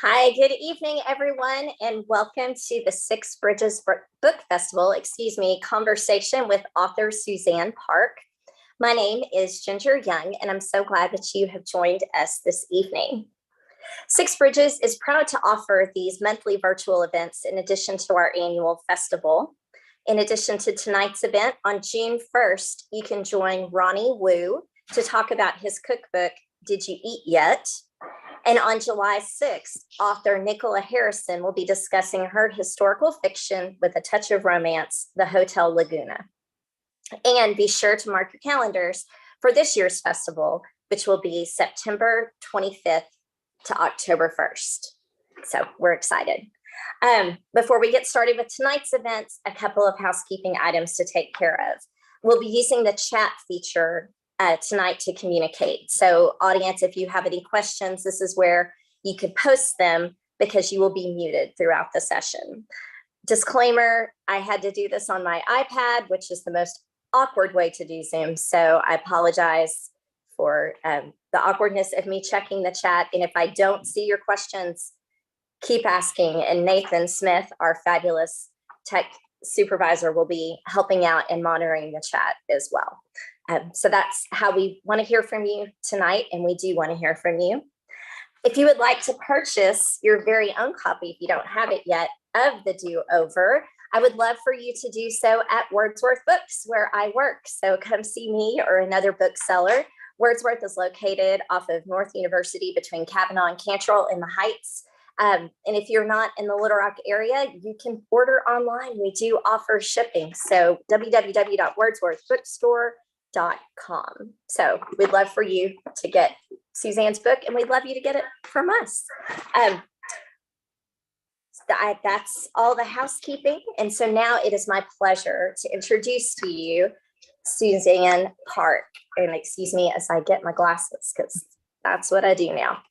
Hi, good evening, everyone, and welcome to the Six Bridges Book Festival, conversation with author Suzanne Park. My name is Ginger Young, and I'm so glad that you have joined us this evening. Six Bridges is proud to offer these monthly virtual events in addition to our annual festival. In addition to tonight's event, on June 1st, you can join Ronnie Wu to talk about his cookbook, Did You Eat Yet? And on July 6th, author Nicola Harrison will be discussing her historical fiction with a touch of romance, The Hotel Laguna. And be sure to mark your calendars for this year's festival, which will be September 25th to October 1st. So we're excited. Before we get started with tonight's events, a couple of housekeeping items to take care of. We'll be using the chat feature tonight to communicate. So audience, if you have any questions, this is where you could post them because you will be muted throughout the session. Disclaimer, I had to do this on my iPad, which is the most awkward way to do Zoom. So I apologize for the awkwardness of me checking the chat. And if I don't see your questions, keep asking. And Nathan Smith, our fabulous tech supervisor, will be helping out and monitoring the chat as well. So that's how we want to hear from you tonight, and we do want to hear from you. If you would like to purchase your very own copy, if you don't have it yet, of The Do-Over, I would love for you to do so at Wordsworth Books, where I work. So come see me or another bookseller. Wordsworth is located off of North University between Kavanaugh and Cantrell in the Heights. And if you're not in the Little Rock area, you can order online. We do offer shipping. So www.wordsworthbookstore.com. So we'd love for you to get Suzanne's book, and we'd love you to get it from us. That's all the housekeeping. And so now it is my pleasure to introduce to you Suzanne Park. And excuse me as I get my glasses, because that's what I do now.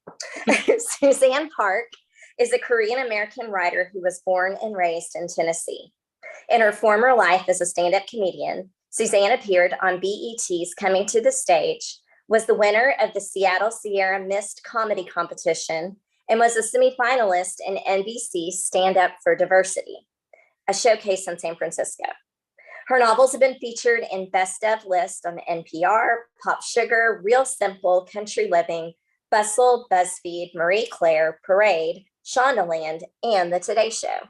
Suzanne Park is a Korean-American writer who was born and raised in Tennessee. In her former life as a stand-up comedian, Suzanne appeared on BET's Coming to the Stage, was the winner of the Seattle Sierra Mist Comedy Competition, and was a semifinalist in NBC's Stand Up for Diversity, a showcase in San Francisco. Her novels have been featured in Best Of List on NPR, Pop Sugar, Real Simple, Country Living, Bustle, BuzzFeed, Marie Claire, Parade, Shondaland, and The Today Show.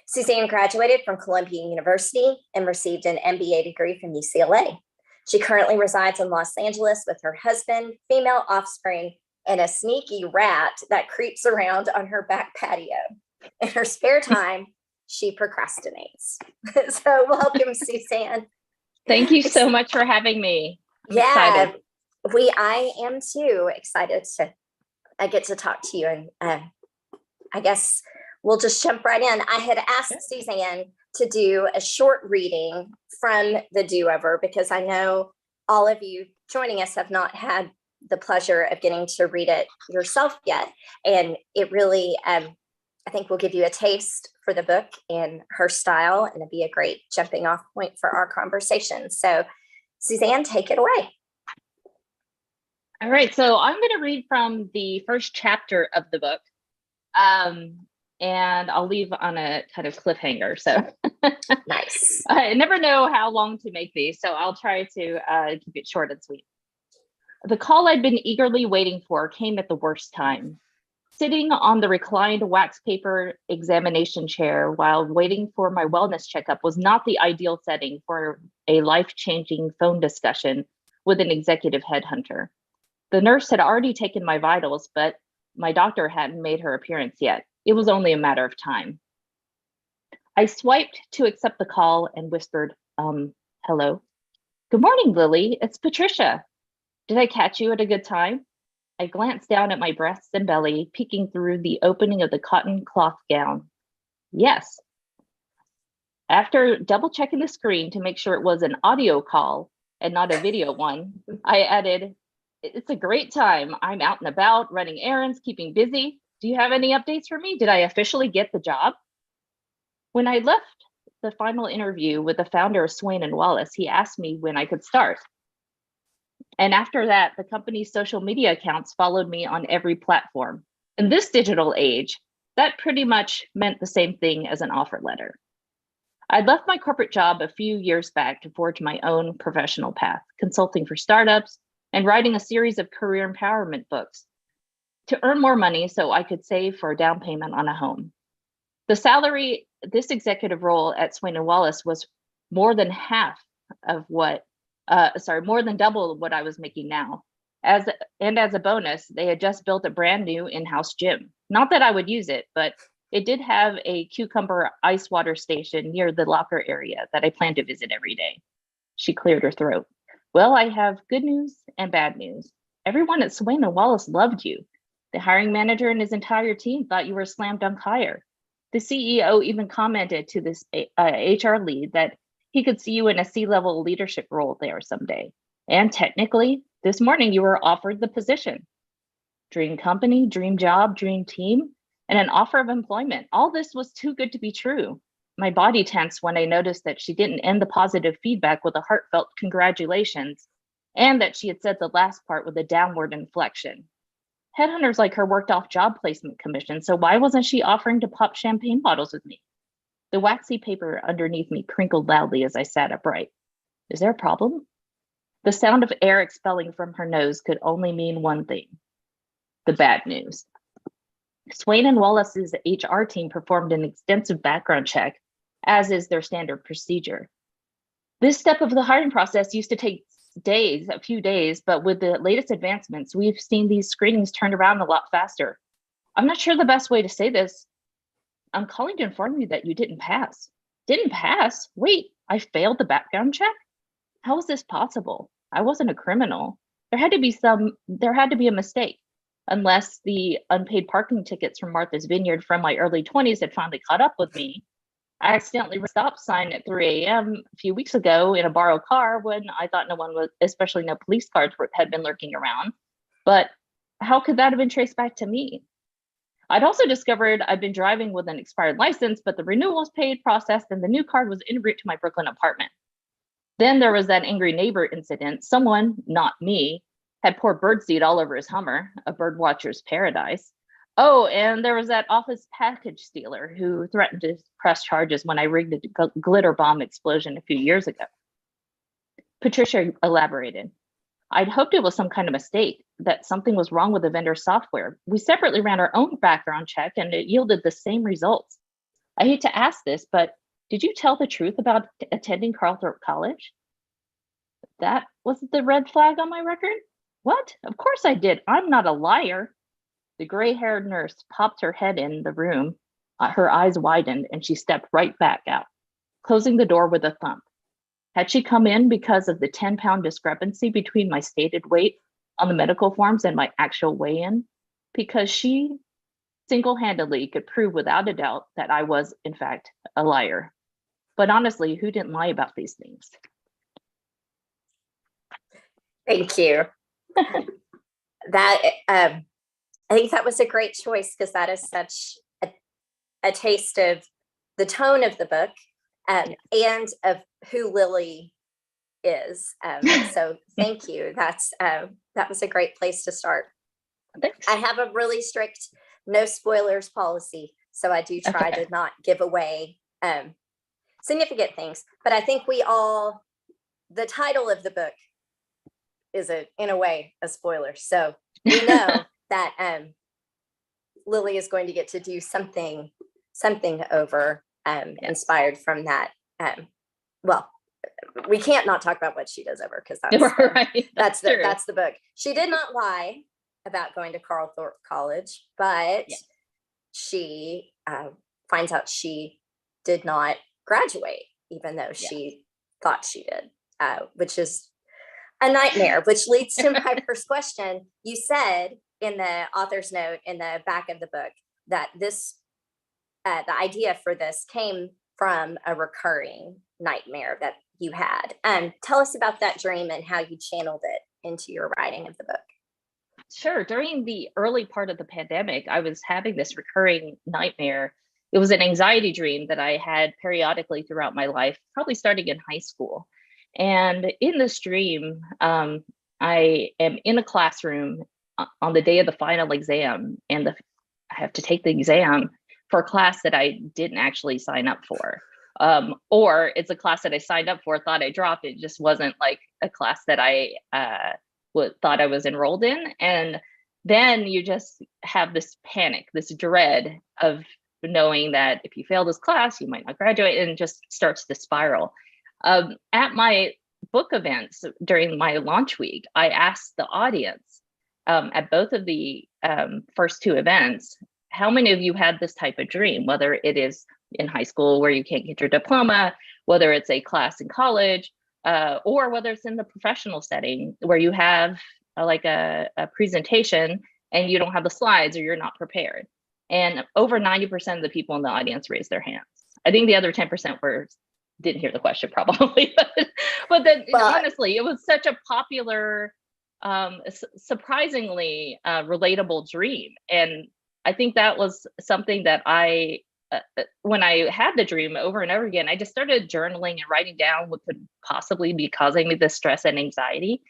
Suzanne graduated from Columbia University and received an MBA degree from UCLA. She currently resides in Los Angeles with her husband, female offspring, and a sneaky rat that creeps around on her back patio. In her spare time, she procrastinates. So welcome, Suzanne. Thank you so much for having me. I'm excited. I am too excited I get to talk to you, and I guess we'll just jump right in. I had asked Suzanne to do a short reading from The Do-Over because I know all of you joining us have not had the pleasure of getting to read it yourself yet. And it really, I think, will give you a taste for the book and her style, and it'll be a great jumping off point for our conversation. So Suzanne, take it away. All right, so I'm going to read from the first chapter of the book. And I'll leave on a kind of cliffhanger. So nice. I never know how long to make these, so I'll try to keep it short and sweet. The call I'd been eagerly waiting for came at the worst time. Sitting on the reclined wax paper examination chair while waiting for my wellness checkup was not the ideal setting for a life-changing phone discussion with an executive headhunter. The nurse had already taken my vitals, but my doctor hadn't made her appearance yet. It was only a matter of time. I swiped to accept the call and whispered, hello. Good morning, Lily. It's Patricia. Did I catch you at a good time? I glanced down at my breasts and belly, peeking through the opening of the cotton cloth gown. Yes. After double checking the screen to make sure it was an audio call and not a video one, I added, it's a great time. I'm out and about, running errands, keeping busy. Do you have any updates for me? Did I officially get the job? When I left the final interview with the founder of Swain & Wallace, he asked me when I could start. And after that, the company's social media accounts followed me on every platform. In this digital age, that pretty much meant the same thing as an offer letter. I'd left my corporate job a few years back to forge my own professional path, consulting for startups and writing a series of career empowerment books to earn more money so I could save for a down payment on a home. The salary, this executive role at Swain & Wallace was more than more than double what I was making now. As a bonus, they had just built a brand new in-house gym. Not that I would use it, but it did have a cucumber ice water station near the locker area that I planned to visit every day. She cleared her throat. Well, I have good news and bad news. Everyone at Swain & Wallace loved you. The hiring manager and his entire team thought you were a slam dunk hire. The CEO even commented to this HR lead that he could see you in a C-level leadership role there someday. And technically, this morning you were offered the position. Dream company, dream job, dream team, and an offer of employment. All this was too good to be true. My body tensed when I noticed that she didn't end the positive feedback with a heartfelt congratulations, and that she had said the last part with a downward inflection. Headhunters like her worked off job placement commission, so why wasn't she offering to pop champagne bottles with me? The waxy paper underneath me crinkled loudly as I sat upright. Is there a problem? The sound of air expelling from her nose could only mean one thing: the bad news. Swain & Wallace's HR team performed an extensive background check, as is their standard procedure. This step of the hiring process used to take a few days, but with the latest advancements, we've seen these screenings turned around a lot faster. I'm not sure the best way to say this. I'm calling to inform you that you didn't pass. Didn't pass? Wait, I failed the background check? How is this possible? I wasn't a criminal. There had to be a mistake. Unless the unpaid parking tickets from Martha's Vineyard from my early 20s had finally caught up with me. I accidentally read a stop sign at 3 a.m. a few weeks ago in a borrowed car when I thought no one was, especially no police cars had been lurking around. But how could that have been traced back to me? I'd also discovered I'd been driving with an expired license, but the renewal was paid, processed, and the new card was en route to my Brooklyn apartment. Then there was that angry neighbor incident. Someone, not me, had poured birdseed all over his Hummer, a birdwatcher's paradise. Oh, and there was that office package stealer who threatened to press charges when I rigged a glitter bomb explosion a few years ago. Patricia elaborated. I'd hoped it was some kind of mistake, that something was wrong with the vendor's software. We separately ran our own background check and it yielded the same results. I hate to ask this, but did you tell the truth about attending Carlthorpe College? That was the red flag on my record? What? Of course I did. I'm not a liar. The gray-haired nurse popped her head in the room. Her eyes widened and she stepped right back out, closing the door with a thump. Had she come in because of the 10-pound discrepancy between my stated weight on the medical forms and my actual weigh-in? Because she single-handedly could prove without a doubt that I was, in fact, a liar. But honestly, who didn't lie about these things? Thank you. That I think that was a great choice because that is such a taste of the tone of the book and of who Lily is. So thank you. That was a great place to start. Thanks. I have a really strict no spoilers policy, so I do try to not give away significant things. But I think the title of the book is in a way a spoiler. So we know that Lily is going to get to do something over inspired from that. Well, we can't not talk about what she does over because that's the book. She did not lie about going to Carlthorpe College, but she finds out she did not graduate, even though she thought she did, which is a nightmare, which leads to my first question. You said in the author's note in the back of the book that this, the idea for this came from a recurring nightmare that you had. Tell us about that dream and how you channeled it into your writing of the book. Sure. During the early part of the pandemic, I was having this recurring nightmare. It was an anxiety dream that I had periodically throughout my life, probably starting in high school. And in this dream, I am in a classroom on the day of the final exam, and I have to take the exam for a class that I didn't actually sign up for. Or it's a class that I signed up for, thought I dropped. It just wasn't like a class that I thought I was enrolled in. And then you just have this panic, this dread of knowing that if you fail this class, you might not graduate, and it just starts to spiral. At my book events during my launch week, I asked the audience at both of the first two events, how many of you had this type of dream, whether it is in high school where you can't get your diploma, whether it's a class in college, or whether it's in the professional setting where you have like a presentation and you don't have the slides or you're not prepared. And over 90% of the people in the audience raised their hands. I think the other 10% didn't hear the question probably, but then honestly, it was such a popular, surprisingly relatable dream. And I think that was something that when I had the dream over and over again, I just started journaling and writing down what could possibly be causing me this stress and anxiety.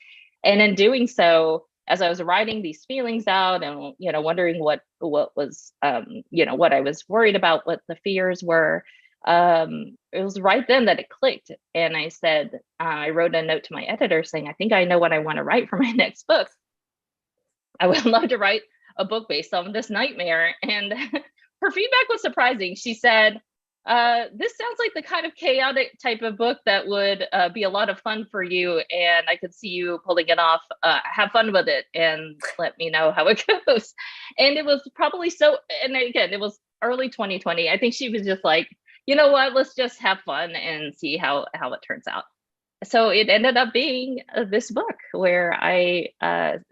And in doing so, as I was writing these feelings out and, wondering what was, what I was worried about, what the fears were, it was right then that it clicked. And I said, I wrote a note to my editor saying, I think I know what I want to write for my next book. I would love to write a book based on this nightmare. And her feedback was surprising. She said, this sounds like the kind of chaotic type of book that would be a lot of fun for you. And I could see you pulling it off. Have fun with it and let me know how it goes. And it was probably and again, it was early 2020. I think she was just like, you know what, let's just have fun and see how it turns out. So it ended up being this book where I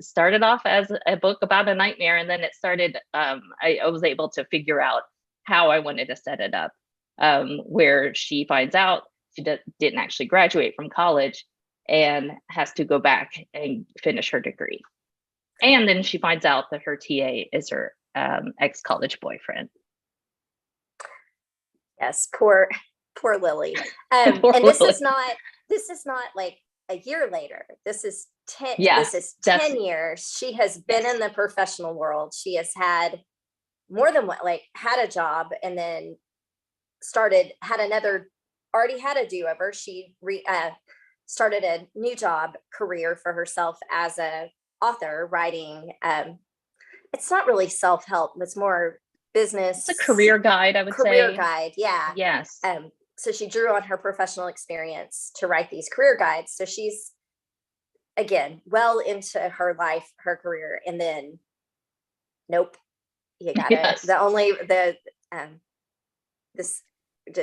started off as a book about a nightmare. And then it started, I was able to figure out how I wanted to set it up, where she finds out she didn't actually graduate from college and has to go back and finish her degree. And then she finds out that her TA is her ex-college boyfriend. Yes, poor Lily. And this is not like a year later. This is 10. Yes, this is 10 years. She has been in the professional world. She has had more than had a job and then already had a do-over. She started a new job career for herself as a author writing. It's not really self-help. It's more business. It's a career guide, I would say. Career guide, yeah. Yes. So she drew on her professional experience to write these career guides. So she's, again, well into her life, her career, and then, nope, you got it.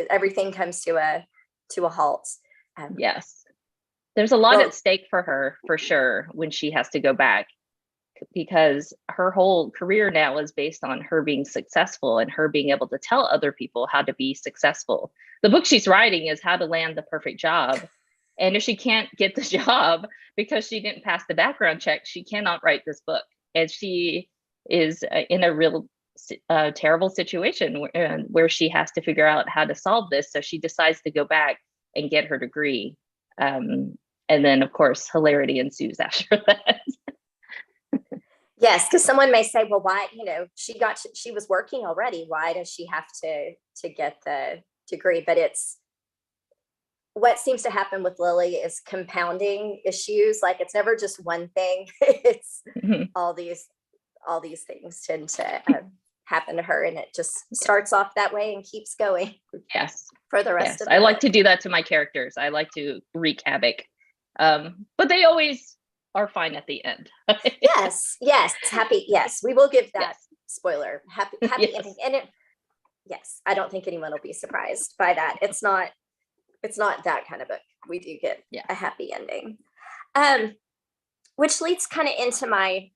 Everything comes to a halt. Yes. There's a lot at stake for her, for sure, when she has to go back, because her whole career now is based on her being successful and her being able to tell other people how to be successful. The book she's writing is how to land the perfect job. And if she can't get the job because she didn't pass the background check, she cannot write this book. And she is in a real terrible situation where she has to figure out how to solve this. So she decides to go back and get her degree. And then, of course, hilarity ensues after that. Yes, because someone may say, well, why, she was working already. Why does she have to get the degree? But it's what seems to happen with Lily is compounding issues. Like it's never just one thing. It's all these things tend to happen to her, and it just starts off that way and keeps going. Yes. For the rest of the I like to do that to my characters. I like to wreak havoc. But they always are fine at the end. Yes. Happy. Yes. We will give that spoiler. Happy ending. And yes, I don't think anyone will be surprised by that. It's not that kind of book. We do get a happy ending. Which leads kind of into my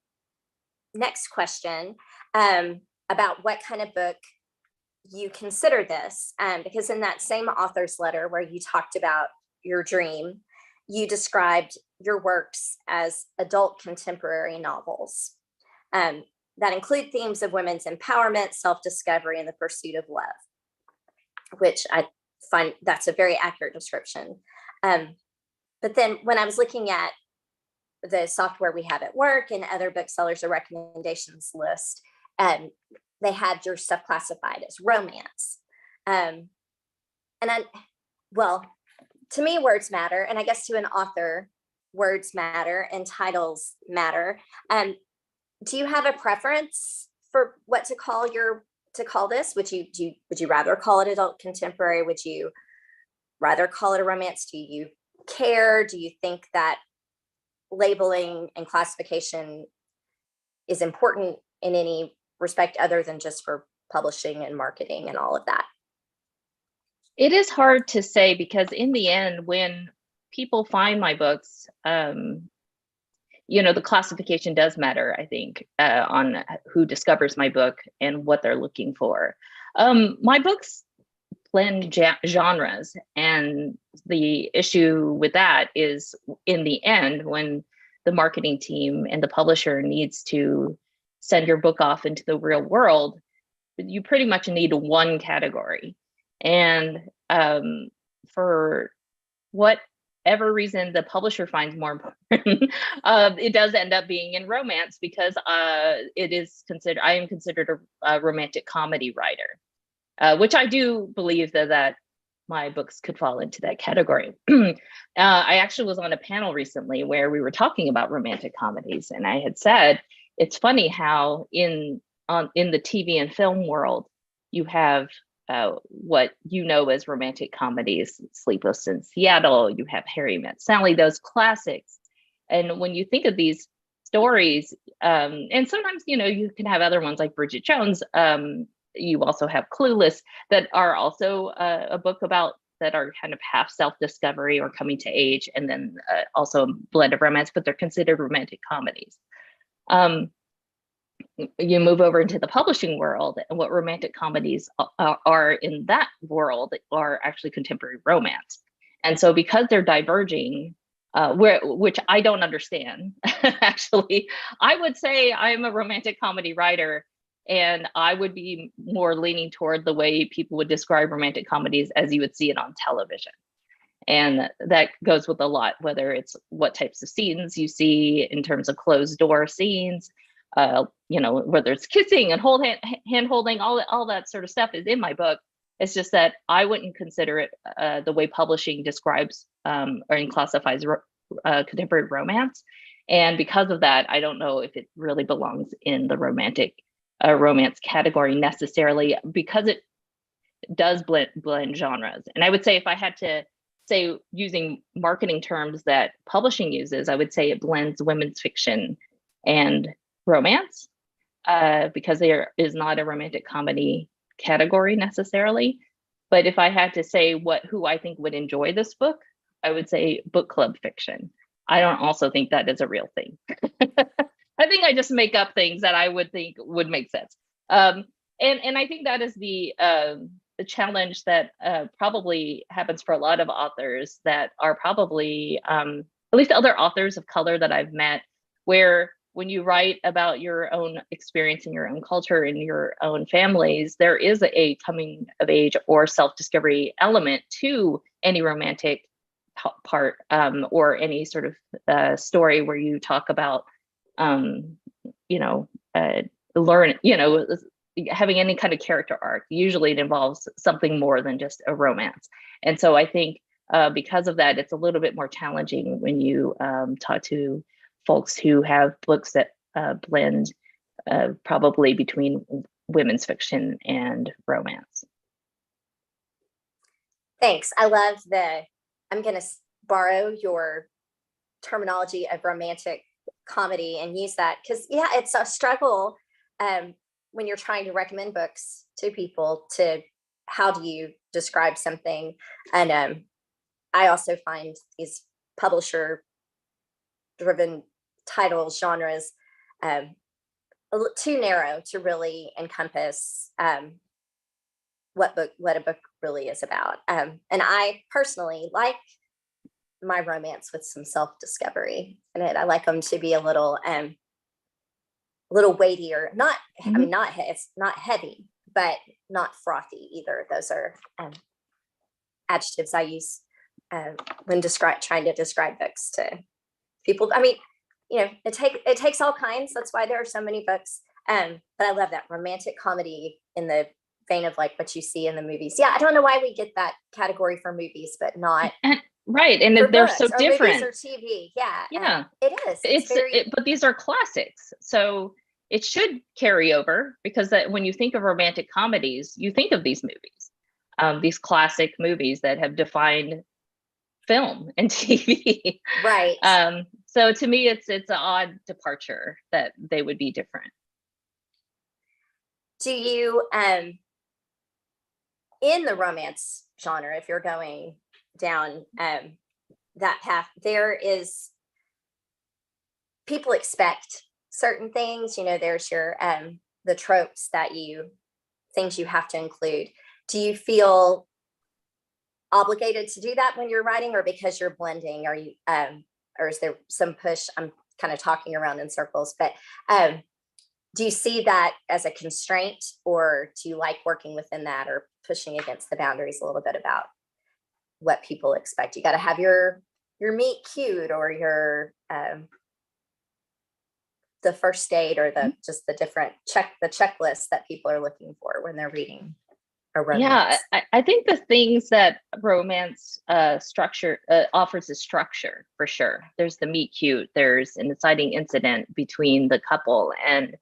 next question, about what kind of book you consider this. Because in that same author's letter where you talked about your dream, you described your works as adult contemporary novels that include themes of women's empowerment, self-discovery, and the pursuit of love, which I find that's a very accurate description. But then when I was looking at the software we have at work and other booksellers or recommendations list, they had your stuff classified as romance. Well, to me, words matter. And I guess to an author, words matter and titles matter. Do you have a preference for what to call this? Would you rather call it adult contemporary? Would you rather call it a romance? Do you care? Do you think that labeling and classification is important in any respect other than just for publishing and marketing and all of that? It is hard to say, because in the end, when people find my books, the classification does matter, I think, on who discovers my book and what they're looking for. My books blend genres, and the issue with that is, in the end, when the marketing team and the publisher needs to send your book off into the real world, you pretty much need one category. And for whatever reason the publisher finds more important, it does end up being in romance, because I am considered a romantic comedy writer, which I do believe that my books could fall into that category. I actually was on a panel recently where we were talking about romantic comedies, and I had said, it's funny how in the TV and film world, you have what you know as romantic comedies, Sleepless in Seattle, you have Harry Met Sally, those classics. And when you think of these stories, and sometimes, you can have other ones like Bridget Jones, you also have Clueless, that are also a book about, that are kind of half self-discovery or coming to age, and then also a blend of romance, but they're considered romantic comedies. You move over into the publishing world, and what romantic comedies are in that world are actually contemporary romance. And so because they're diverging, which I don't understand, actually, I would say I'm a romantic comedy writer, and I would be more leaning toward the way people would describe romantic comedies as you would see it on television. And that goes with a lot, whether it's what types of scenes you see in terms of closed door scenes, whether it's kissing and hand holding, all that sort of stuff is in my book. It's just that I wouldn't consider it the way publishing describes or classifies contemporary romance. And because of that, I don't know if it really belongs in the romantic romance category necessarily, because it does blend genres. And I would say, if I had to say, using marketing terms that publishing uses, I would say it blends women's fiction and romance, because there is not a romantic comedy category necessarily. But if I had to say who I think would enjoy this book, I would say book club fiction. I don't also think that is a real thing. I think I just make up things that I would think would make sense. And I think that is the challenge that probably happens for a lot of authors that are probably, at least other authors of color that I've met, where when you write about your own experience in your own culture, in your own families, there is a coming of age or self-discovery element to any romantic part, or any sort of story where you talk about, having any kind of character arc. Usually it involves something more than just a romance. And so I think because of that, it's a little bit more challenging when you talk to folks who have books that blend probably between women's fiction and romance. Thanks. I love I'm going to borrow your terminology of romantic comedy and use that, because it's a struggle when you're trying to recommend books to people, to how do you describe something. And I also find these publisher driven titles, genres, too narrow to really encompass what a book really is about. And I personally like my romance with some self-discovery in it. I like them to be a little weightier. Not, I mean, it's not heavy, but not frothy either. Those are adjectives I use when trying to describe books to people. I mean, it takes all kinds. That's why there are so many books But I love that romantic comedy in the vein of like what you see in the movies. Yeah, I don't know why we get that category for movies, but not right. And for they're so books or movies different. or TV. Yeah, Yeah. it is. It's very. But these are classics. So it should carry over, because that when you think of romantic comedies, you think of these movies, these classic movies that have defined film and TV. Right. So to me, it's an odd departure that they would be different. Do you in the romance genre, if you're going down that path, there is people expect certain things. You know, there's your the tropes that things you have to include. Do you feel obligated to do that when you're writing, or because you're blending, are you or is there some push? I'm kind of talking around in circles, but do you see that as a constraint, or do you like working within that, or pushing against the boundaries a little bit about what people expect? You got to have your meet cute, or your the first date, or the just the different checklist that people are looking for when they're reading a romance. Yeah, I think the things that romance structure offers is structure, for sure. There's the meet cute, there's an inciting incident between the couple, and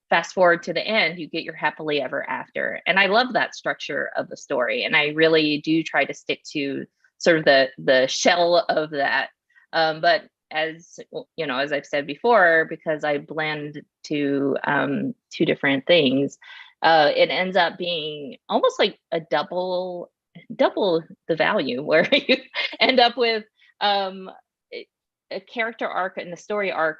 fast forward to the end, you get your happily ever after. And I love that structure of the story, and I really do try to stick to sort of the shell of that. But as you know, as I've said before, because I blend to two different things, it ends up being almost like a double the value, where you end up with a character arc and the story arc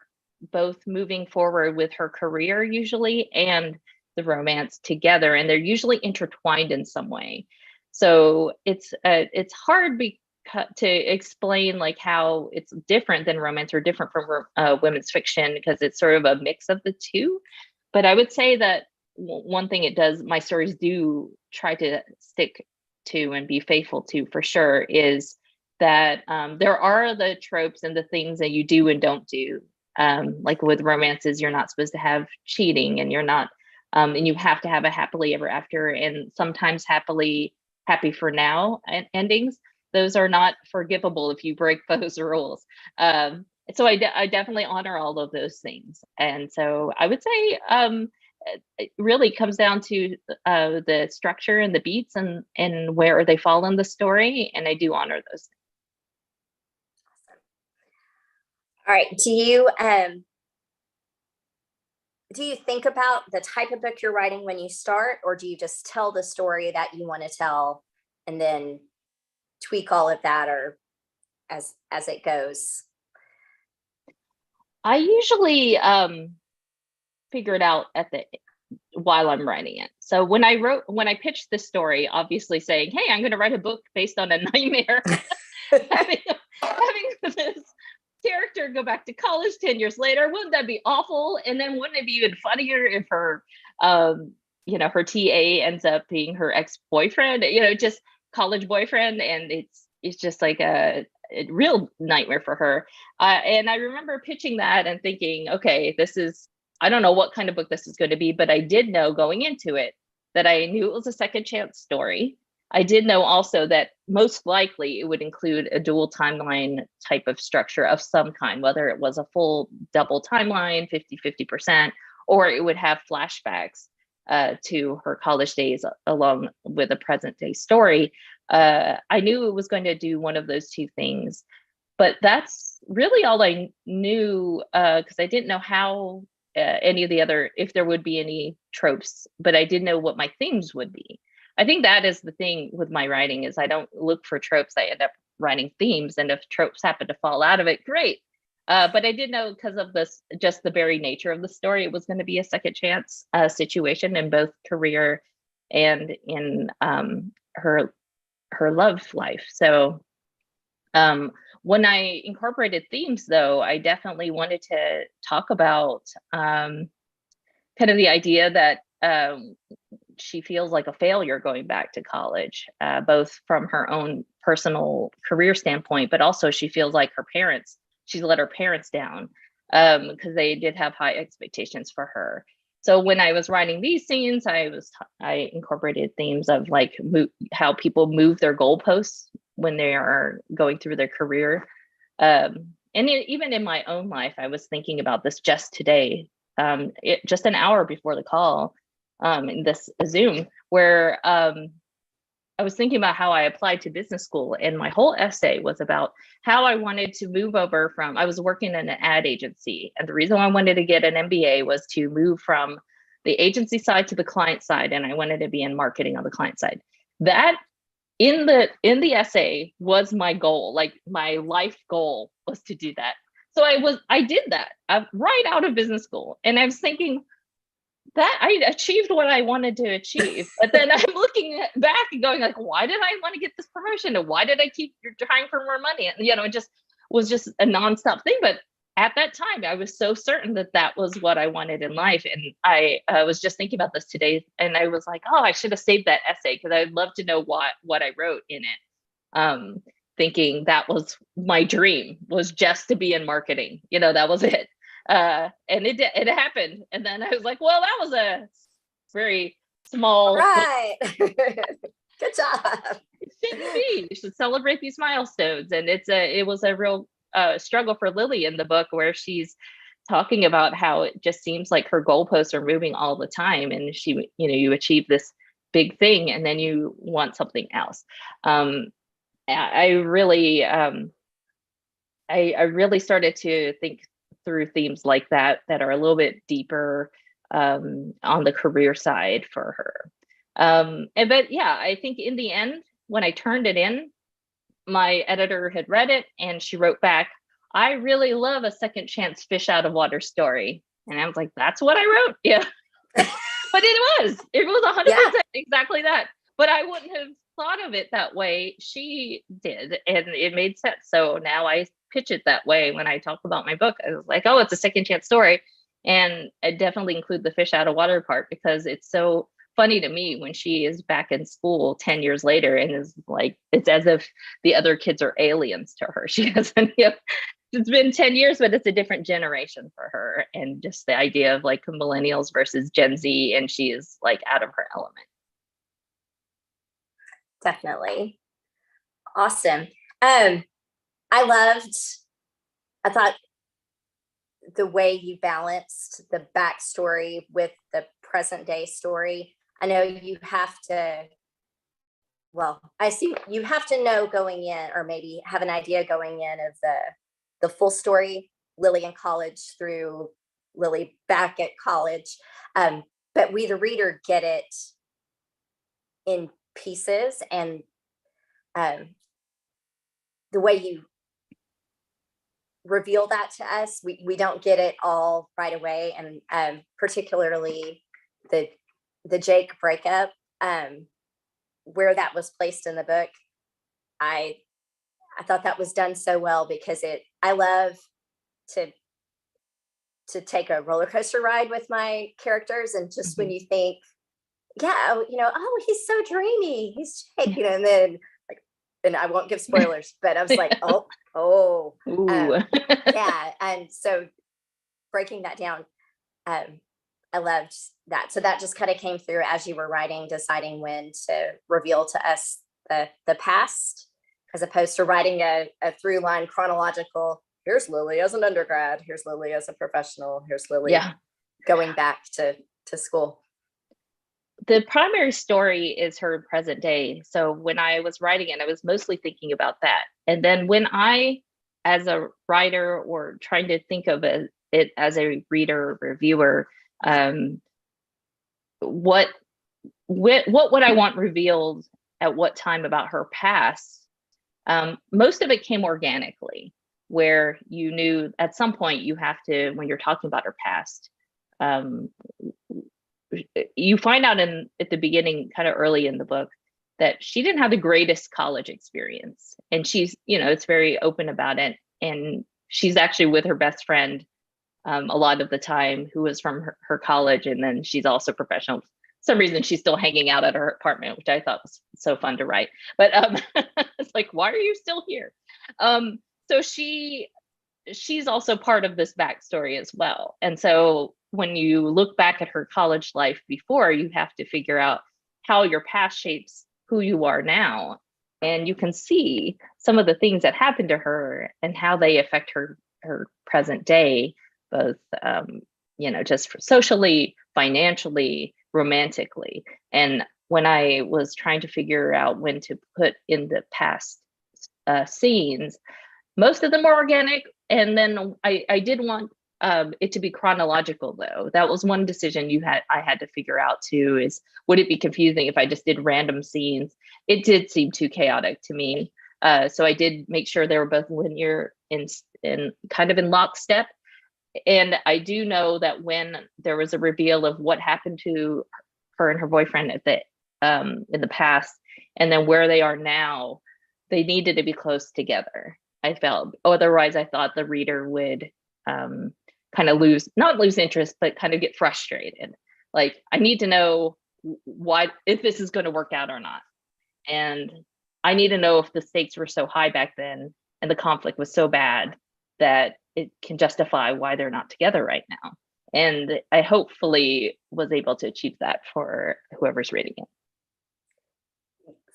both moving forward with her career usually, and the romance together, and they're usually intertwined in some way. So it's hard to explain like how it's different than romance, or different from women's fiction, because it's sort of a mix of the two. But I would say that one thing it does, my stories do try to stick to and be faithful to, for sure, is that there are the tropes and the things that you do and don't do. Like with romances, you're not supposed to have cheating, and you're not, and you have to have a happily ever after, and sometimes happy for now endings. Those are not forgivable if you break those rules. So I definitely honor all of those things. And so I would say it really comes down to the structure and the beats, and where they fall in the story. And I do honor those things. All right. Do you think about the type of book you're writing when you start, or do you just tell the story that you want to tell and then tweak all of that, or as it goes? I usually figure it out while I'm writing it. So when I pitched this story, obviously saying, "Hey, I'm going to write a book based on a nightmare," having this character go back to college 10 years later, wouldn't that be awful? And then wouldn't it be even funnier if her her TA ends up being her ex-boyfriend, just college boyfriend, and it's just like a real nightmare for her. And I remember pitching that and thinking, okay, I don't know what kind of book this is going to be, but I did know going into it that I knew it was a second chance story. I did know also that most likely it would include a dual timeline type of structure of some kind, whether it was a full double timeline, 50-50%, or it would have flashbacks to her college days along with a present day story. I knew it was going to do one of those two things, but that's really all I knew, because I didn't know how any of the other, if there would be any tropes, but I did know what my themes would be. I think that is the thing with my writing, is I don't look for tropes. I end up writing themes, and if tropes happen to fall out of it, great. But I did know, because of just the very nature of the story, it was going to be a second chance situation in both career and in her love life. So when I incorporated themes, though, I definitely wanted to talk about kind of the idea that she feels like a failure going back to college, both from her own personal career standpoint, but also she feels like she's let her parents down. because they did have high expectations for her. So when I was writing these scenes, I incorporated themes of like how people move their goalposts when they are going through their career. Even in my own life, I was thinking about this just today, just an hour before the call, in this Zoom, where I was thinking about how I applied to business school, and my whole essay was about how I wanted to move over from, I was working in an ad agency. And the reason I wanted to get an MBA was to move from the agency side to the client side. And I wanted to be in marketing on the client side. That in the essay was my goal, like my life goal was to do that. So I did that right out of business school. And I was thinking, that I achieved what I wanted to achieve. But then I'm looking back and going like, why did I want to get this promotion? And why did I keep trying for more money? And, it just was just a nonstop thing. But at that time, I was so certain that that was what I wanted in life. And I was just thinking about this today, and I was like, oh, I should have saved that essay, because I'd love to know what I wrote in it. Thinking that was my dream, was just to be in marketing. That was it. And it happened. And then I was like, well, that was a very small. Right. Good job. It shouldn't be. You should celebrate these milestones. And it was a real struggle for Lily in the book, where she's talking about how it just seems like her goalposts are moving all the time, and you achieve this big thing and then you want something else. I really started to think through themes like that are a little bit deeper on the career side for her. But yeah, I think in the end, when I turned it in, my editor had read it and she wrote back, I really love a second chance fish out of water story. And I was like, that's what I wrote. Yeah. But it was 100% exactly that. But I wouldn't have thought of it that way. She did, and it made sense. So now I pitch it that way when I talk about my book. I was like, oh, it's a second chance story. And I definitely include the fish out of water part, because it's so funny to me when she is back in school 10 years later and is like, it's as if the other kids are aliens to her. She hasn't, it's been 10 years, but it's a different generation for her. And just the idea of like millennials versus Gen Z, and she is like out of her element. Definitely. Awesome. I thought the way you balanced the backstory with the present day story. I know you have to, I see you have to know going in, or maybe have an idea going in, of the full story, Lily in college through Lily back at college. But we, the reader, get it in pieces, and the way you reveal that to us, we don't get it all right away. And particularly the Jake breakup, where that was placed in the book, I thought that was done so well, because I love to take a roller coaster ride with my characters, and just when you think, oh, he's so dreamy, he's Jake, and then like, and I won't give spoilers, but I was like, yeah. And so breaking that down, I loved that. So that just kind of came through as you were writing, deciding when to reveal to us the past, as opposed to writing a through line chronological. Here's Lily as an undergrad. Here's Lily as a professional. Here's Lily going back to school. The primary story is her present day. So when I was writing it, I was mostly thinking about that. And then when I, as a writer, or trying to think of it as a reader, reviewer, what would I want revealed at what time about her past? Most of it came organically, where you knew at some point you have to, when you're talking about her past, you find out at the beginning, kind of early in the book, that she didn't have the greatest college experience. And she's, it's very open about it. And she's actually with her best friend a lot of the time, who was from her college. And then she's also professional. For some reason, she's still hanging out at her apartment, which I thought was so fun to write. But it's like, why are you still here? So she she's also part of this backstory as well. And so when you look back at her college life before, you have to figure out how your past shapes who you are now. And you can see some of the things that happened to her and how they affect her present day, both just socially, financially, romantically. And when I was trying to figure out when to put in the past scenes, most of them are organic. And then I did want it to be chronological, though. That was one decision I had to figure out too, is would it be confusing if I just did random scenes? It did seem too chaotic to me. So I did make sure they were both linear and kind of in lockstep. And I do know that when there was a reveal of what happened to her and her boyfriend in the past, and then where they are now, they needed to be close together. I felt, otherwise I thought the reader would kind of not lose interest, but kind of get frustrated. Like, I need to know if this is going to work out or not. And I need to know if the stakes were so high back then and the conflict was so bad that it can justify why they're not together right now. And I hopefully was able to achieve that for whoever's reading it.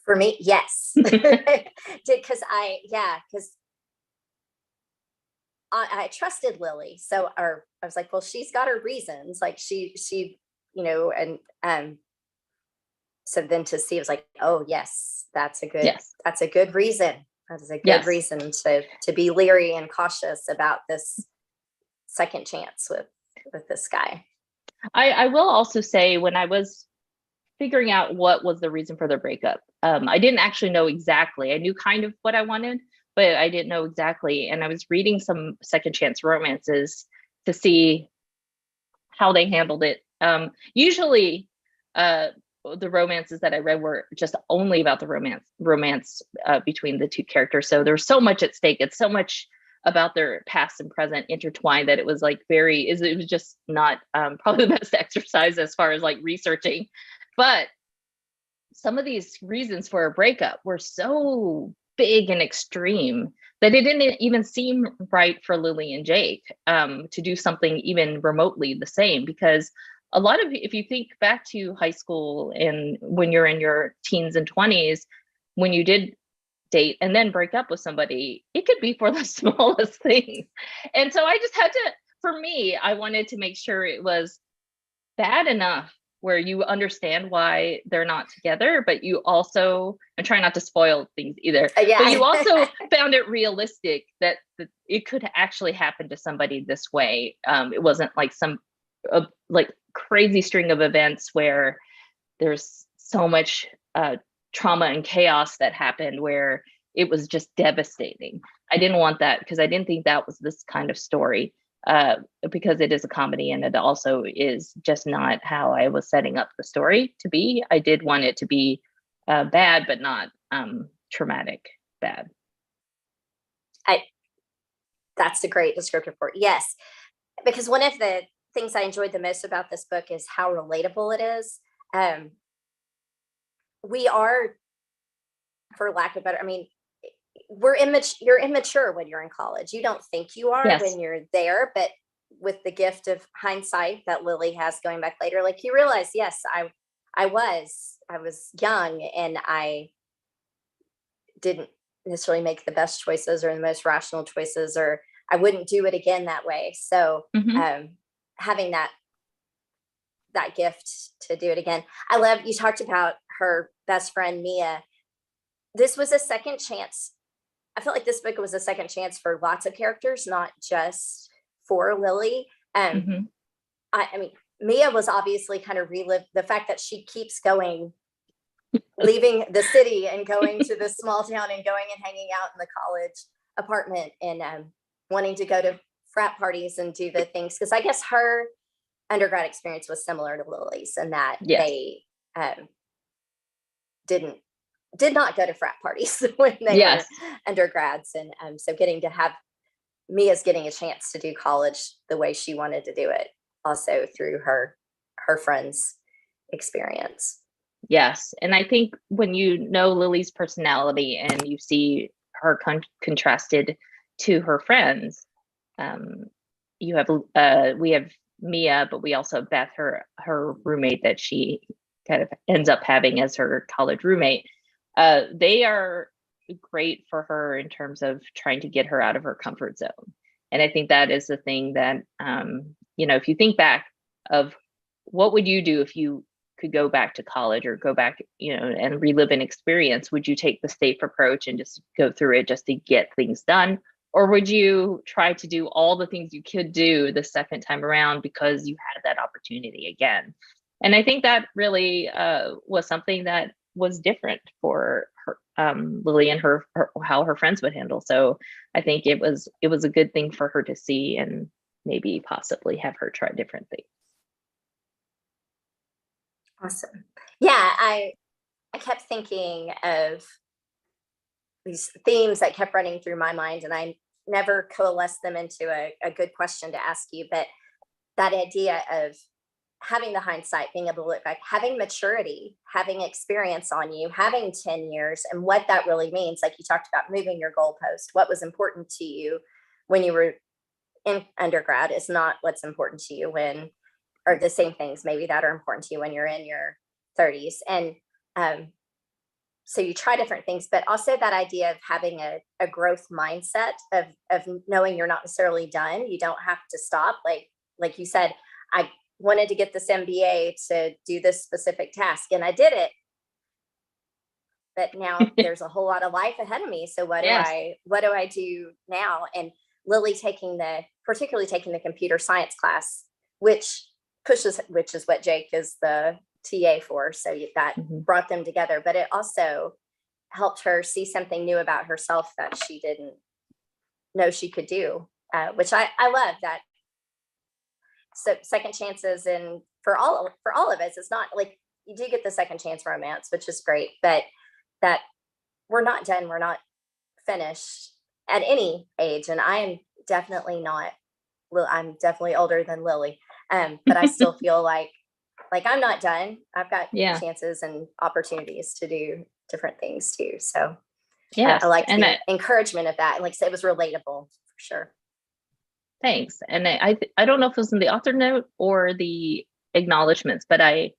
For me, yes. Because I trusted Lily. So I was like, well, she's got her reasons. Like she, and so then to see, it was like, oh yes, that's a good reason. That is a good reason to be leery and cautious about this second chance with this guy. I will also say, when I was figuring out what was the reason for their breakup, I didn't actually know exactly. I knew kind of what I wanted, but I didn't know exactly. And I was reading some second chance romances to see how they handled it. Usually, the romances that I read were just only about the romance between the two characters. So there's so much at stake. It's so much about their past and present intertwined that it was like it was just not probably the best exercise as far as like researching. But some of these reasons for a breakup were so big and extreme that it didn't even seem right for Lily and Jake to do something even remotely the same. Because if you think back to high school and when you're in your teens and 20s, when you did date and then break up with somebody, it could be for the smallest thing. And so I just had to, for me, I wanted to make sure it was bad enough where you understand why they're not together, but you also, and try not to spoil things either, but you also found it realistic that it could actually happen to somebody this way. It wasn't like some like crazy string of events where there's so much trauma and chaos that happened where it was just devastating. I didn't want that, because I didn't think that was this kind of story, because it is a comedy and it also is just not how I was setting up the story to be. I did want it to be bad, but not traumatic bad. That's a great descriptor for it. Yes, because one of the things I enjoyed the most about this book is how relatable it is. We are, for lack of better, you're immature when you're in college. You don't think you are when you're there, but with the gift of hindsight that Lily has going back later, like you realize, yes, I was young and I didn't necessarily make the best choices or the most rational choices, or I wouldn't do it again that way. So having that gift to do it again. I love, you talked about her best friend, Mia. This was a second chance. I felt like this book was a second chance for lots of characters, not just for Lily. I mean, Mia was obviously kind of relived the fact that she keeps going, leaving the city and going to the small town and going and hanging out in the college apartment and wanting to go to frat parties and do the things. Because I guess her undergrad experience was similar to Lily's, and that they did not go to frat parties when they were undergrads. And so Mia's getting a chance to do college the way she wanted to do it, also through her friend's experience. Yes. And I think when you know Lily's personality and you see her contrasted to her friends, you have we have Mia, but we also have Beth, her roommate that she kind of ends up having as her college roommate. They are great for her in terms of trying to get her out of her comfort zone. And I think that is the thing that, if you think back of what would you do if you could go back to college or go back, and relive an experience, would you take the safe approach and just go through it just to get things done? Or would you try to do all the things you could do the second time around because you had that opportunity again? And I think that really was something that was different for her, Lily, and her how her friends would handle. So I think it was a good thing for her to see and maybe possibly have her try different things. Awesome. Yeah, I kept thinking of these themes that kept running through my mind, and I never coalesced them into a good question to ask you. But that idea of having the hindsight, being able to look back, having maturity, having experience on you, having 10 years, and what that really means. Like you talked about moving your goalpost. What was important to you when you were in undergrad is not what's important to you when, or the same things maybe that are important to you when you're in your 30s. And so you try different things, but also that idea of having a growth mindset of knowing you're not necessarily done. You don't have to stop. Like you said, I wanted to get this MBA to do this specific task, and I did it. But now there's a whole lot of life ahead of me. So what do I do now? And Lily particularly taking the computer science class, which is what Jake is the TA for. So that brought them together, but it also helped her see something new about herself that she didn't know she could do, which I love that. So second chances, and for all of us, it's not like you do get the second chance romance, which is great, but that we're not done. We're not finished at any age. And I am definitely not, I'm definitely older than Lily. But I still feel like I'm not done. I've got chances and opportunities to do different things too. So I like the encouragement of that. And like I said, it was relatable for sure. Thanks. And I don't know if it was in the author note or the acknowledgments, but I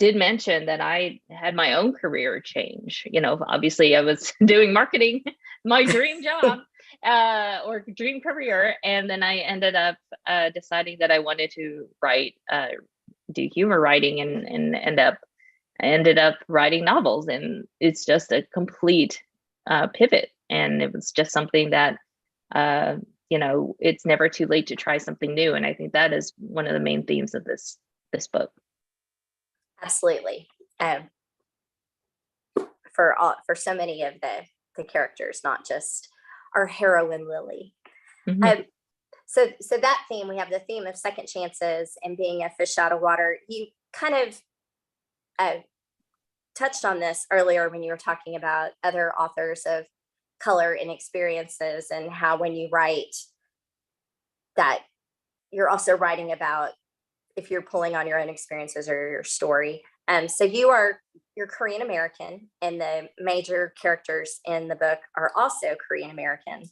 did mention that I had my own career change. Obviously I was doing marketing, my dream job or dream career. And then I ended up deciding that I wanted to do humor writing and ended up writing novels. And it's just a complete pivot. And it was just something that, it's never too late to try something new. And I think that is one of the main themes of this book. Absolutely. For so many of the characters, not just our heroine Lily. Mm-hmm. So that theme, we have the theme of second chances and being a fish out of water. You kind of touched on this earlier when you were talking about other authors of color and experiences, and how when you write that you're also writing about if you're pulling on your own experiences or your story. So you're Korean American, and the major characters in the book are also Korean American.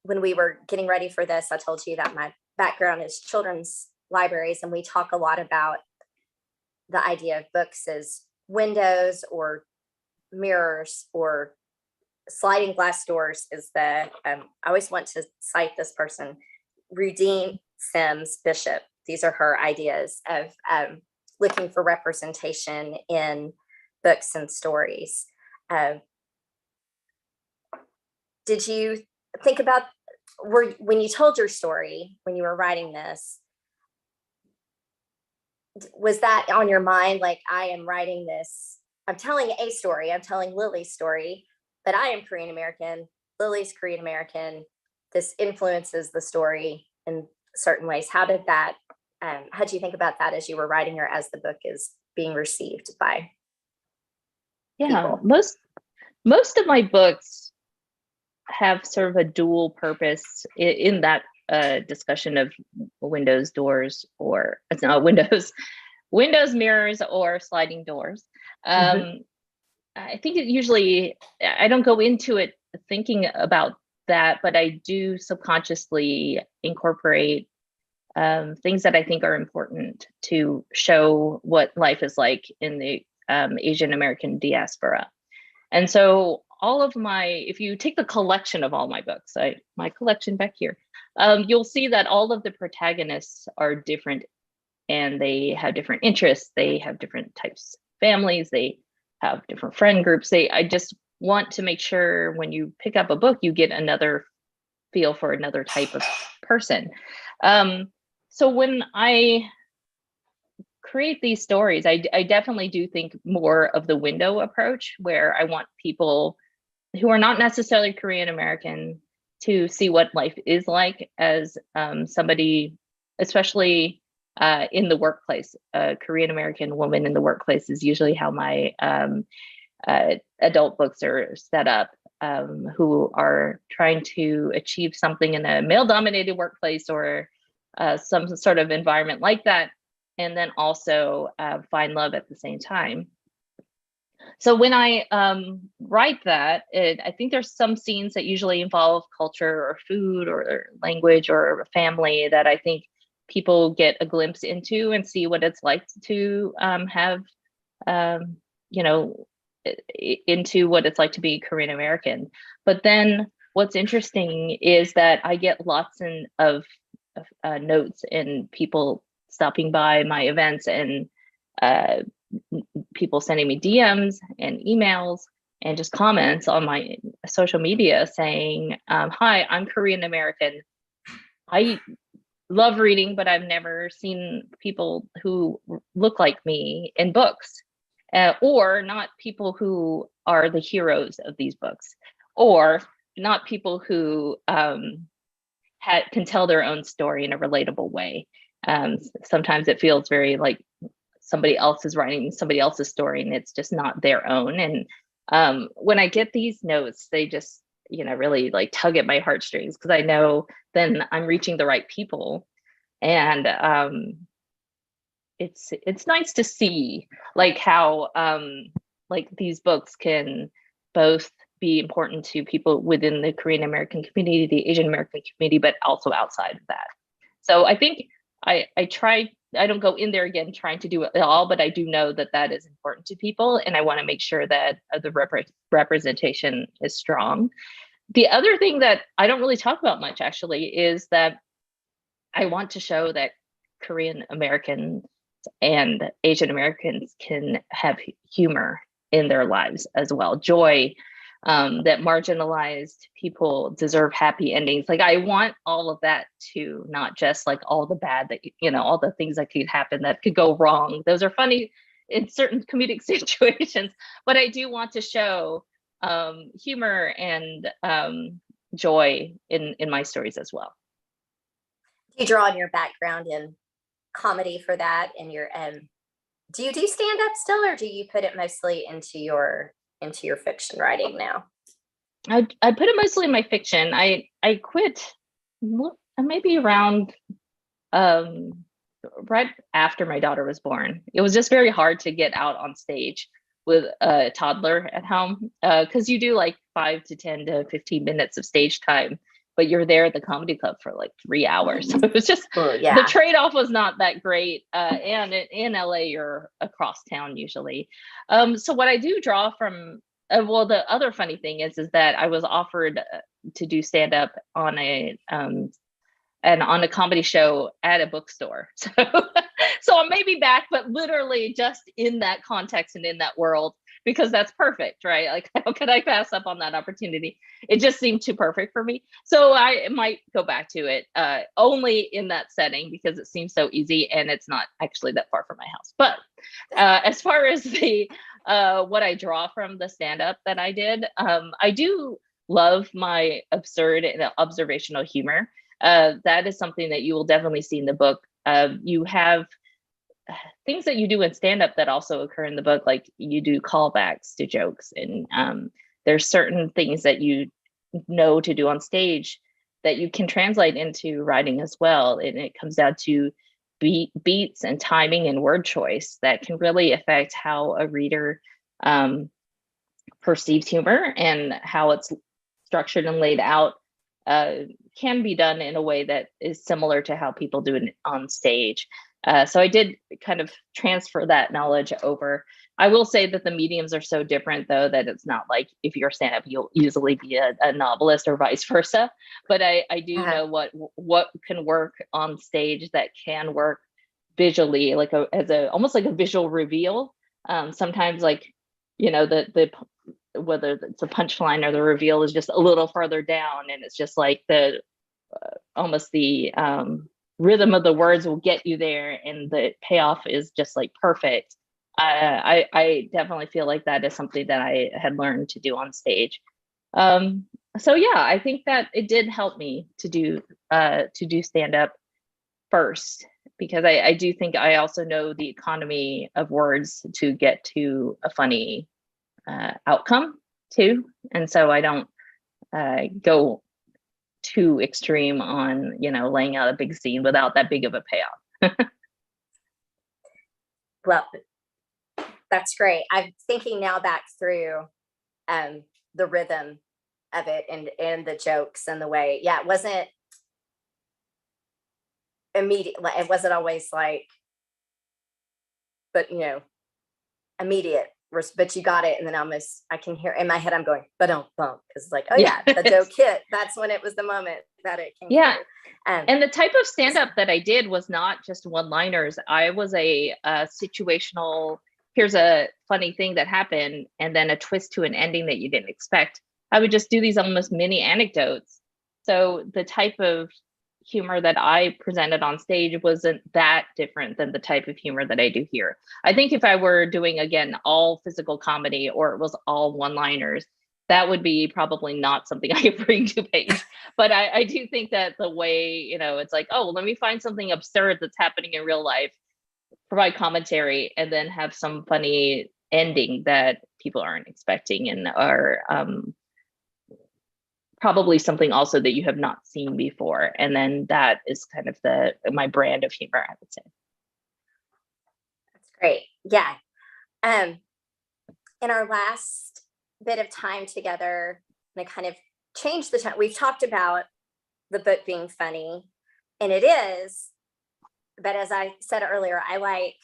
When we were getting ready for this, I told you that my background is children's libraries, and we talk a lot about the idea of books as windows or mirrors or sliding glass doors. Is I always want to cite this person, Rudine Sims Bishop. These are her ideas of looking for representation in books and stories. Did you think about, when you told your story, when you were writing this, was that on your mind? Like, I am writing this, I'm telling a story, I'm telling Lily's story, but I am Korean American, Lily's Korean American. This influences the story in certain ways. How did you think about that as you were writing, or as the book is being received by people? Most of my books have sort of a dual purpose in that discussion of windows, doors, or it's not windows, mirrors, or sliding doors. I think I don't go into it thinking about that, but I do subconsciously incorporate things that I think are important to show what life is like in the Asian American diaspora. And so all of if you take the collection of all my books, my collection back here, you'll see that all of the protagonists are different, and they have different interests. They have different types of families. They have different friend groups. I just want to make sure when you pick up a book, you get another feel for another type of person. So when I create these stories, I definitely do think more of the window approach, where I want people who are not necessarily Korean American to see what life is like as somebody, especially in the workplace. A Korean American woman in the workplace is usually how my adult books are set up, who are trying to achieve something in a male-dominated workplace or some sort of environment like that, and then also find love at the same time. So when I write that, I think there's some scenes that usually involve culture or food or language or family that I think people get a glimpse into and see what it's like to have, into what it's like to be Korean American. But then what's interesting is that I get lots of notes and people stopping by my events, and people sending me DMs and emails and just comments on my social media saying, hi, I'm Korean American. I love reading, but I've never seen people who look like me in books, or not people who are the heroes of these books, or not people who can tell their own story in a relatable way. Sometimes it feels very like somebody else is writing somebody else's story and it's just not their own. And when I get these notes, they just, really like tug at my heartstrings, because I know then I'm reaching the right people. And it's nice to see like how like these books can both be important to people within the Korean American community, the Asian American community, but also outside of that. So I think I don't go in there again trying to do it all, but I do know that that is important to people, and I want to make sure that the representation is strong. The other thing that I don't really talk about much actually is that I want to show that Korean Americans and Asian Americans can have humor in their lives as well, joy, that marginalized people deserve happy endings. Like I want all of that too, not just like all the bad that, all the things that could happen that could go wrong. Those are funny in certain comedic situations, but I do want to show humor and joy in my stories as well. Do you draw on your background in comedy for that? And do you do stand up still, or do you put it mostly into your fiction writing now? I put it mostly in my fiction. I quit maybe around right after my daughter was born. It was just very hard to get out on stage with a toddler at home, because you do like 5 to 10 to 15 minutes of stage time, but you're there at the comedy club for like 3 hours. So it was just, the trade-off was not that great. And in LA, you're across town usually. So what I do draw from, well, the other funny thing is that I was offered to do stand-up on a comedy show at a bookstore. So I may be back, but literally just in that context and in that world, because that's perfect, right? Like, how could I pass up on that opportunity? It just seemed too perfect for me. So I might go back to it, only in that setting, because it seems so easy and it's not actually that far from my house. But as far as the what I draw from the stand-up that I did, I do love my absurd and observational humor. That is something that you will definitely see in the book. You have things that you do in stand-up that also occur in the book, like you do callbacks to jokes, and there's certain things that you know to do on stage that you can translate into writing as well. And it comes down to beats and timing and word choice that can really affect how a reader perceives humor and how it's structured and laid out can be done in a way that is similar to how people do it on stage. So I did kind of transfer that knowledge over. I will say that the mediums are so different, though, that it's not like if you're stand-up, you'll easily be a novelist or vice versa. But I do know what can work on stage that can work visually, like almost like a visual reveal. Sometimes, like, you know, the whether it's a punchline or the reveal is just a little further down, and it's just like the almost the rhythm of the words will get you there, and the payoff is just like perfect. I definitely feel like that is something that I had learned to do on stage. So yeah, I think that it did help me to do stand up first, because I do think I also know the economy of words to get to a funny outcome too, and so I don't go too extreme on, you know, laying out a big scene without that big of a payoff. Well, that's great. I'm thinking now back through the rhythm of it and the jokes and the way, yeah, it wasn't immediate. It wasn't always like, but you know, immediate. But you got it, and then almost I can hear in my head I'm going, but don't bump, because it's like, oh yeah, the joke hit. That's when it was the moment that it came. Yeah. And the type of stand-up that I did was not just one-liners. I was a situational, here's a funny thing that happened, and then a twist to an ending that you didn't expect. I would just do these almost mini anecdotes. So the type of humor that I presented on stage wasn't that different than the type of humor that I do here. I think if I were doing, again, all physical comedy, or it was all one-liners, that would be probably not something I could bring to page. But I do think that the way, you know, it's like, oh, well, let me find something absurd that's happening in real life, provide commentary, and then have some funny ending that people aren't expecting and are probably something also that you have not seen before. And then that is kind of my brand of humor, I would say. That's great. Yeah. In our last bit of time together, and I kind of changed the time. We've talked about the book being funny, and it is, but as I said earlier, I like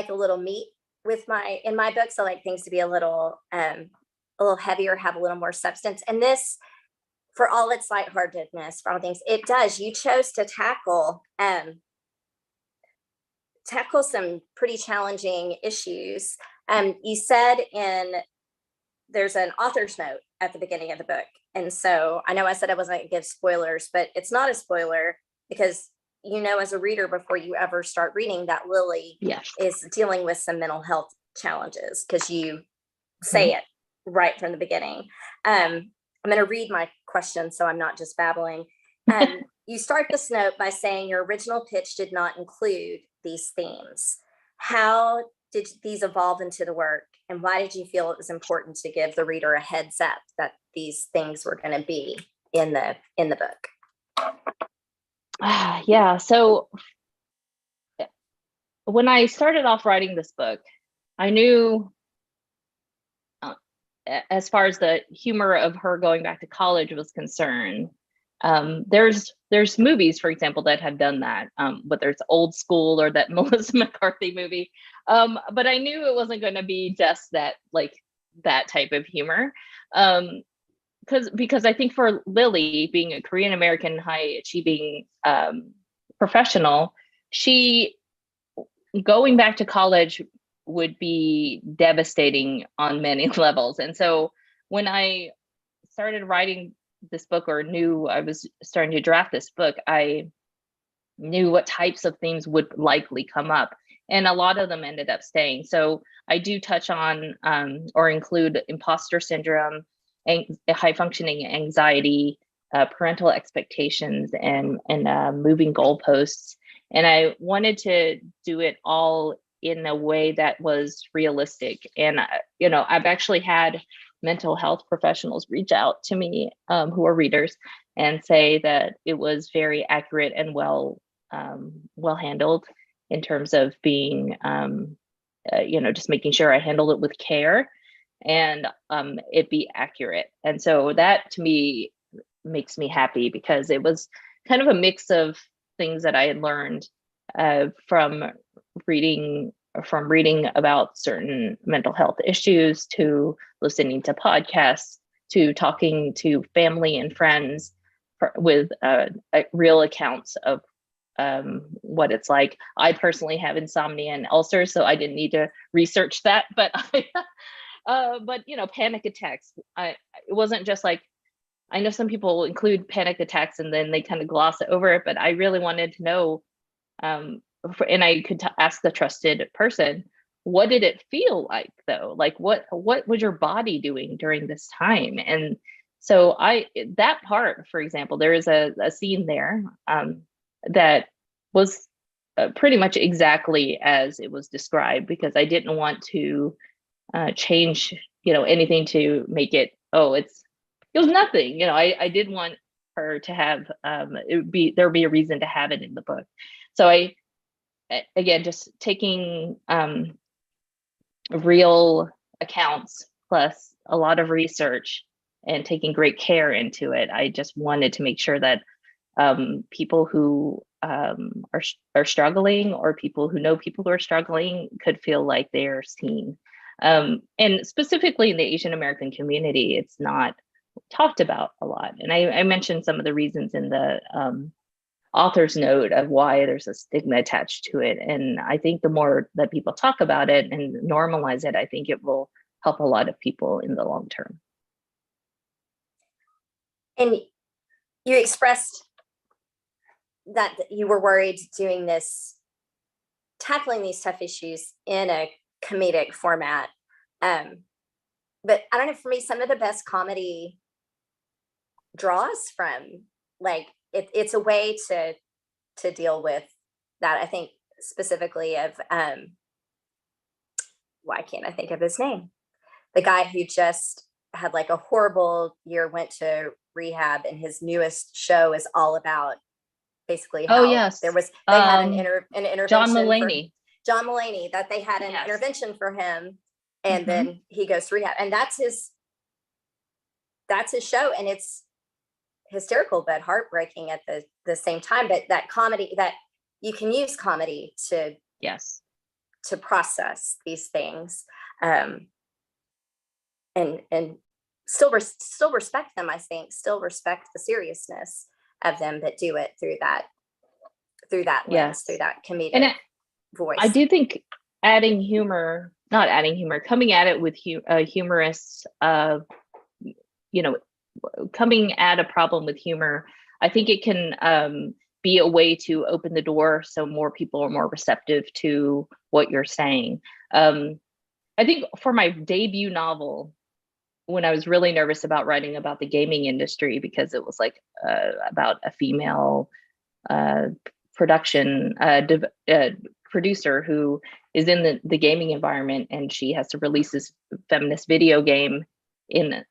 a little meat in my books. I like things to be a little heavier, have a little more substance. And this, for all its lightheartedness, for all things, it does. You chose to tackle some pretty challenging issues. You said there's an author's note at the beginning of the book. And so I know I said I wasn't going to give spoilers, but it's not a spoiler, because you know, as a reader, before you ever start reading, that Lily is dealing with some mental health challenges, because you say it right from the beginning. I'm going to read my question so I'm not just babbling. You start this note by saying your original pitch did not include these themes. How did these evolve into the work, and why did you feel it was important to give the reader a heads up that these things were going to be in the book? Yeah. So when I started off writing this book, I knew as far as the humor of her going back to college was concerned, there's movies, for example, that have done that, whether it's Old School or that Melissa McCarthy movie. But I knew it wasn't going to be just that, like that type of humor. Because I think for Lily, being a Korean American high achieving professional, she going back to college would be devastating on many levels. And so when I started writing this book, or knew I was starting to draft this book, I knew what types of themes would likely come up. And a lot of them ended up staying. So I do touch on or include imposter syndrome, high functioning anxiety, parental expectations, and moving goalposts. And I wanted to do it all in a way that was realistic. And, you know, I've actually had mental health professionals reach out to me who are readers and say that it was very accurate and well handled in terms of being, you know, just making sure I handled it with care and it be accurate. And so that to me makes me happy, because it was kind of a mix of things that I had learned from reading about certain mental health issues, to listening to podcasts, to talking to family and friends with real accounts of what it's like. I personally have insomnia and ulcers, so I didn't need to research that, but but panic attacks. It wasn't just like, I know some people include panic attacks and then they kind of gloss over it, but I really wanted to know, and I could ask the trusted person, what did it feel like though? Like what was your body doing during this time? And so that part, for example, there is a scene there that was pretty much exactly as it was described, because I didn't want to change, anything to make it, it was nothing. I did want her to have, there'd be a reason to have it in the book. So again, just taking real accounts plus a lot of research and taking great care into it. I just wanted to make sure that people who are struggling, or people who know people who are struggling, could feel like they're seen. And specifically in the Asian American community, it's not talked about a lot. And I mentioned some of the reasons in the author's note of why there's a stigma attached to it. And I think the more that people talk about it and normalize it, I think it will help a lot of people in the long term. And you expressed that you were worried doing this, tackling these tough issues in a comedic format. But I don't know, for me, some of the best comedy draws from, like, it's a way to deal with that. I think specifically of why can't I think of his name? The guy who just had like a horrible year, went to rehab, and his newest show is all about basically how yes, they had an intervention. John Mulaney. John Mulaney, that they had an intervention for him, and then he goes to rehab, and that's his show, and it's hysterical but heartbreaking at the same time. But that comedy, that you can use comedy to process these things, and still respect them. I think still respect the seriousness of them, but do it through that lens, through that comedic voice. I do think coming at it with humorous, coming at a problem with humor, I think it can be a way to open the door so more people are more receptive to what you're saying. I think for my debut novel, when I was really nervous about writing about the gaming industry, because it was like about a female producer who is in the gaming environment, and she has to release this feminist video game in a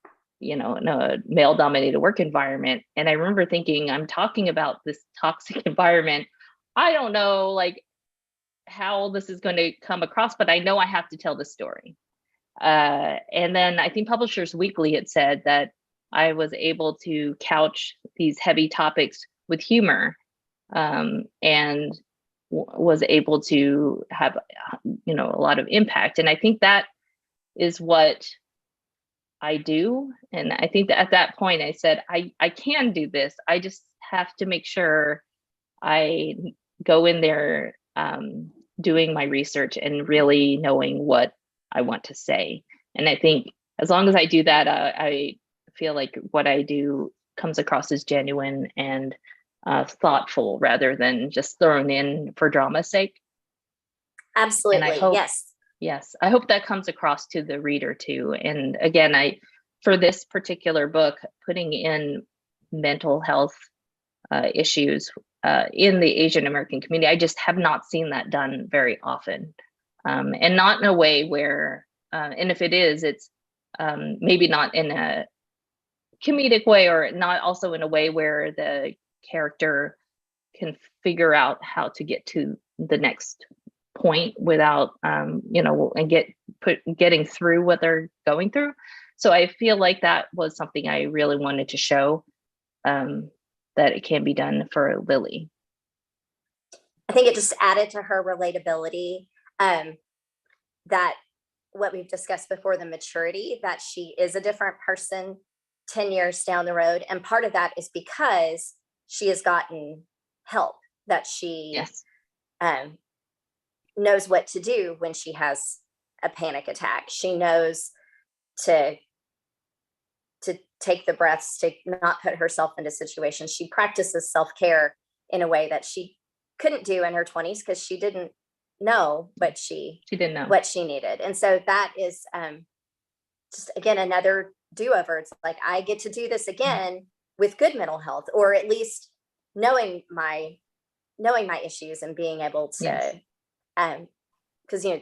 male dominated work environment. And I remember thinking, I'm talking about this toxic environment. I don't know like how this is going to come across, but I know I have to tell the story. And then I think Publishers Weekly had said that I was able to couch these heavy topics with humor, and was able to have a lot of impact. And I think that is what I do. And I think that at that point I said, I can do this. I just have to make sure I go in there doing my research and really knowing what I want to say. And I think as long as I do that, I feel like what I do comes across as genuine and thoughtful, rather than just thrown in for drama's sake. Absolutely. And I hope, yes, I hope that comes across to the reader too. And again, for this particular book, putting in mental health issues in the Asian American community, I just have not seen that done very often, and not in a way where, and if it is, it's maybe not in a comedic way, or not also in a way where the character can figure out how to get to the next point without and getting through what they're going through. So I feel like that was something I really wanted to show. that it can be done for Lily. I think it just added to her relatability, that what we've discussed before, the maturity, that she is a different person 10 years down the road. And part of that is because she has gotten help, that she Yes. knows what to do when she has a panic attack. She knows to take the breaths, to not put herself into situations. She practices self-care in a way that she couldn't do in her 20s because she didn't know what she didn't know what she needed. And so that is just, again, another do-over. It's like, I get to do this again with good mental health, or at least knowing my issues and being able to, Yes. because you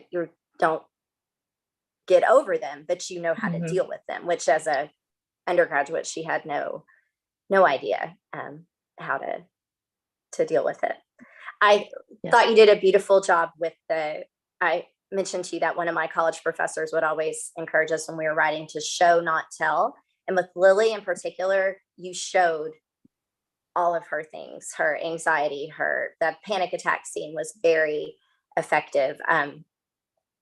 don't get over them, but you know how to deal with them, which as a undergraduate, she had no idea how to deal with it. I thought you did a beautiful job with I mentioned to you that one of my college professors would always encourage us when we were writing to show, not tell. And with Lily in particular, you showed all of her things, her anxiety, that panic attack scene was very effective.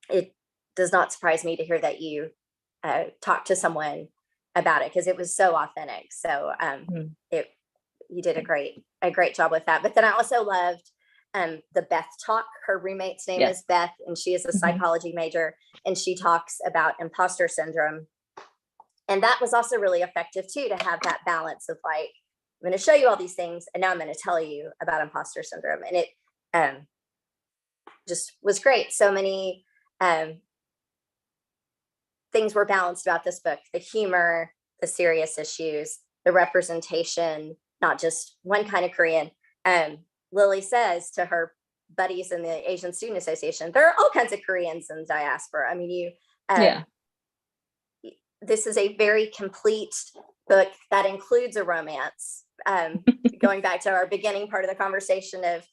It does not surprise me to hear that you talked to someone about it, because it was so authentic. So you did a great job with that. But then I also loved the Beth talk. Her roommate's name is Beth, and she is a psychology major, and she talks about imposter syndrome. And that was also really effective too, to have that balance of like, I'm going to show you all these things, and now I'm going to tell you about imposter syndrome. And it just was great. So many things were balanced about this book: the humor, the serious issues, the representation, not just one kind of Korean. Lily says to her buddies in the Asian Student Association, there are all kinds of Koreans in diaspora. I mean, this is a very complete book that includes a romance. Going back to our beginning part of the conversation of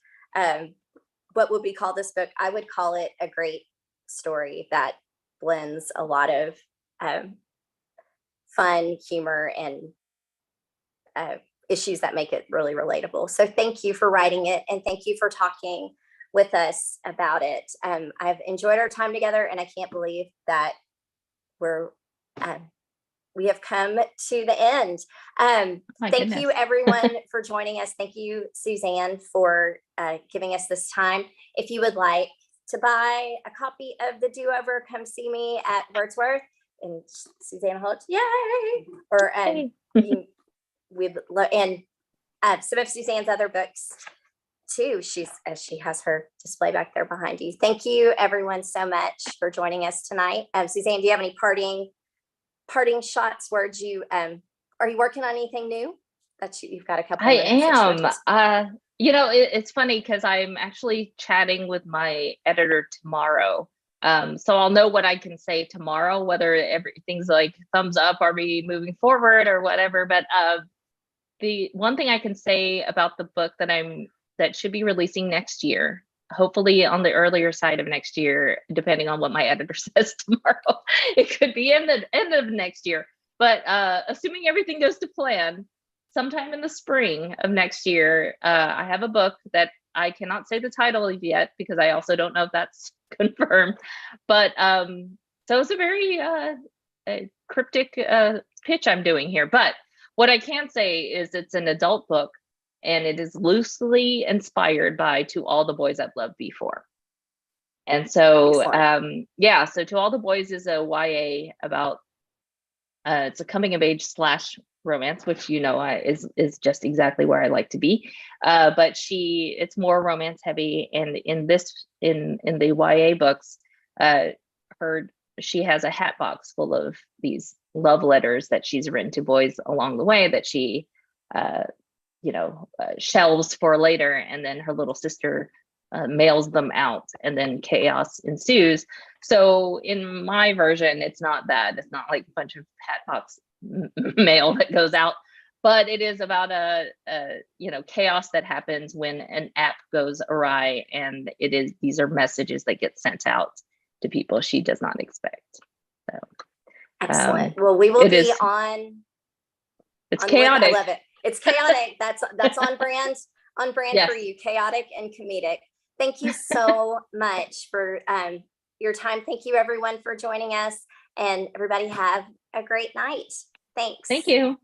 what would we call this book? I would call it a great story that blends a lot of fun, humor, and issues that make it really relatable. So thank you for writing it, and thank you for talking with us about it. I've enjoyed our time together, and I can't believe that we have come to the end. Thank you, everyone, for joining us. Thank you, Suzanne, for giving us this time. If you would like to buy a copy of The Do-Over, come see me at Wordsworth. And Suzanne Holt, yay! Or and some of Suzanne's other books too. She has her display back there behind you. Thank you, everyone, so much for joining us tonight. Suzanne, do you have any parting shots? Words are you working on anything new? You've got a couple. I am. It's funny because I'm actually chatting with my editor tomorrow. So I'll know what I can say tomorrow, whether everything's like thumbs up, are we moving forward or whatever. But the one thing I can say about the book that should be releasing next year, hopefully on the earlier side of next year, depending on what my editor says tomorrow, it could be in the end of next year. But assuming everything goes to plan, sometime in the spring of next year, I have a book that I cannot say the title of yet, because I also don't know if that's confirmed. But so it's a very cryptic pitch I'm doing here. But what I can say is it's an adult book, and it is loosely inspired by To All the Boys I've Loved Before. And so, so To All the Boys is a YA about, it's a coming of age / romance, which is just exactly where I like to be. But it's more romance heavy, and in the YA books, she has a hat box full of these love letters that she's written to boys along the way that she shelves for later, and then her little sister mails them out, and then chaos ensues. So in my version, it's not that. It's not like a bunch of hat box mail that goes out, but it is about a chaos that happens when an app goes awry, and these are messages that get sent out to people she does not expect. So excellent. Well, we will be on. It's chaotic. I love it. It's chaotic. That's on brand for Yes. you, chaotic and comedic. Thank you so much for your time. Thank you everyone for joining us, and everybody have a great night. Thanks. Thank you.